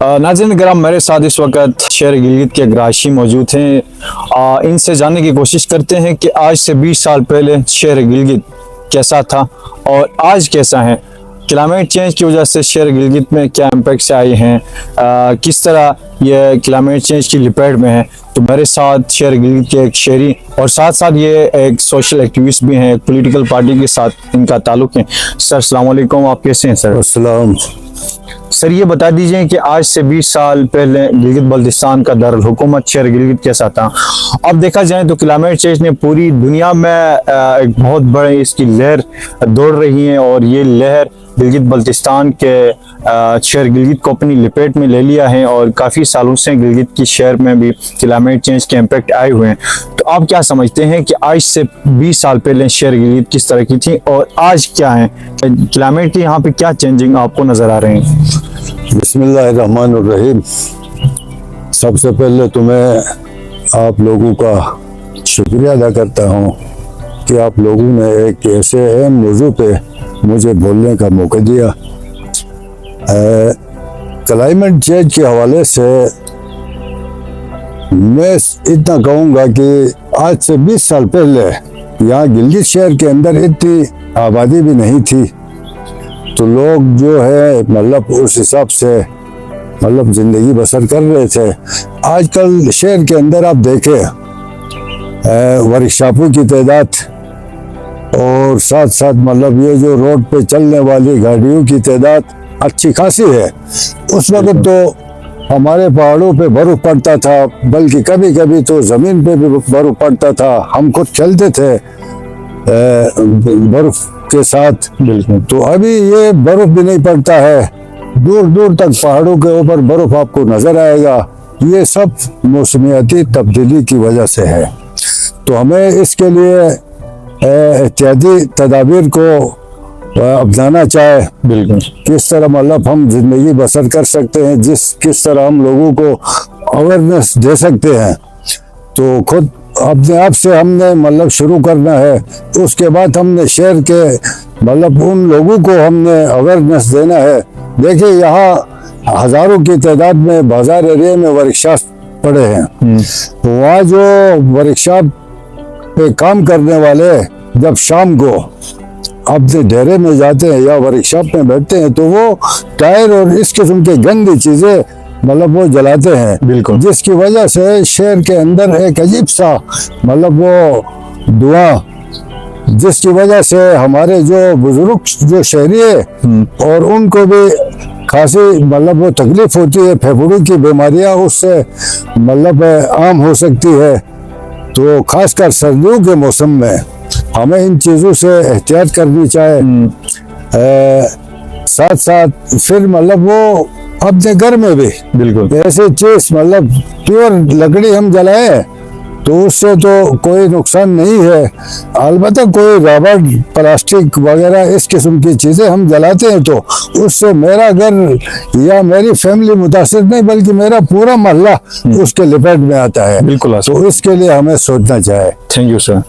नाज़रीन करम, मेरे साथ इस वक्त शहर गिलगित के ग्राशी मौजूद हैं। इनसे जानने की कोशिश करते हैं कि आज से 20 साल पहले शहर गिलगित कैसा था और आज कैसा है। क्लाइमेट चेंज की वजह से शहर गिलगित में क्या इम्पैक्ट्स आए हैं, किस तरह ये क्लाइमेट चेंज की लपेट में है। तो मेरे साथ शहर गिलगित के एक शहरी और साथ साथ ये एक सोशल एक्टिविस्ट भी हैं, एक पॉलिटिकल पार्टी के साथ इनका ताल्लुक़ है। सर अस्सलाम वालेकुम, आप कैसे हैं सर? अस्सलाम। सर ये बता दीजिए कि आज से 20 साल पहले गिलगित बल्तिस्तान का दारुल हुकूमत शहर गिलगित कैसा था। अब देखा जाए तो क्लाइमेट चेंज ने पूरी दुनिया में एक बहुत बड़ी इसकी लहर दौड़ रही है और ये लहर गिलगित बल्तिस्तान के शहर गिलगित को अपनी लपेट में ले लिया है और काफ़ी सालों से गिलगित की शहर में भी क्लाइमेट चेंज के इम्पैक्ट आए हुए हैं। तो आप क्या समझते हैं कि आज से 20 साल पहले शहर गिलगित किस तरह की थी और आज क्या है, क्लाइमेट की यहाँ पे क्या चेंजिंग आपको नज़र आ रहे हैं? बिस्मिल्लाहिर्रहमानिर्रहीम। सबसे पहले तो मैं आप लोगों का शुक्रिया अदा करता हूँ कि आप लोगों ने एक ऐसे अहम मौजू पे मुझे बोलने का मौका दिया। क्लाइमेट चेंज के हवाले से मैं इतना कहूँगा कि आज से 20 साल पहले यहाँ गिलगित शहर के अंदर इतनी आबादी भी नहीं थी, तो लोग जो है मतलब उस हिसाब से मतलब ज़िंदगी बसर कर रहे थे। आजकल शहर के अंदर आप देखें वर्कशॉपों की तादाद और साथ साथ मतलब ये जो रोड पे चलने वाली गाड़ियों की तादाद अच्छी खासी है। उस वक्त तो हमारे पहाड़ों पे बर्फ़ पड़ता था, बल्कि कभी कभी तो ज़मीन पे भी बर्फ़ पड़ता था। हम खुद चलते थे बर्फ़ के साथ। तो अभी ये बर्फ़ भी नहीं पड़ता है, दूर दूर तक पहाड़ों के ऊपर बर्फ़ आपको नज़र आएगा। ये सब मौसमियाती तब्दीली की वजह से है। तो हमें इसके लिए एहतियाती तदाबीर को अपनाना चाहे। बिल्कुल किस तरह मतलब हम जिंदगी बसर कर सकते हैं, किस तरह हम लोगों को अवेयरनेस दे सकते हैं, तो खुद अपने आप से हमने मतलब शुरू करना है। उसके बाद हमने शहर के मतलब उन लोगों को हमने अवेयरनेस देना है। देखिए यहाँ हज़ारों की तादाद में बाजार एरिया में वर्कशॉप पड़े हैं। तो वहाँ जो वर्कशॉप पे काम करने वाले जब शाम को अपने डेरे में जाते हैं या वर्कशॉप में बैठते हैं, तो वो टायर और इस किस्म के गंदी चीज़ें मतलब वो जलाते हैं। बिल्कुल, जिसकी वजह से शहर के अंदर एक अजीब सा मतलब वो धुआं, जिसकी वजह से हमारे जो बुजुर्ग जो शहरी है और उनको भी खासी मतलब वो तकलीफ होती है, फेफड़ों की बीमारियां उससे मतलब आम हो सकती है। तो खासकर सर्दियों के मौसम में हमें इन चीज़ों से एहतियात करनी चाहिए। साथ साथ फिर मतलब वो अपने घर में भी बिल्कुल ऐसे चीज़ मतलब प्योर लकड़ी हम जलाएं तो उससे तो कोई नुकसान नहीं है। अलबत्ता कोई रबर प्लास्टिक वगैरह इस किस्म की चीज़ें हम जलाते हैं तो उससे मेरा घर या मेरी फैमिली मुतासिर नहीं, बल्कि मेरा पूरा मोहल्ला उसके लपेट में आता है। बिल्कुल, तो इसके लिए हमें सोचना चाहिए। Thank you sir.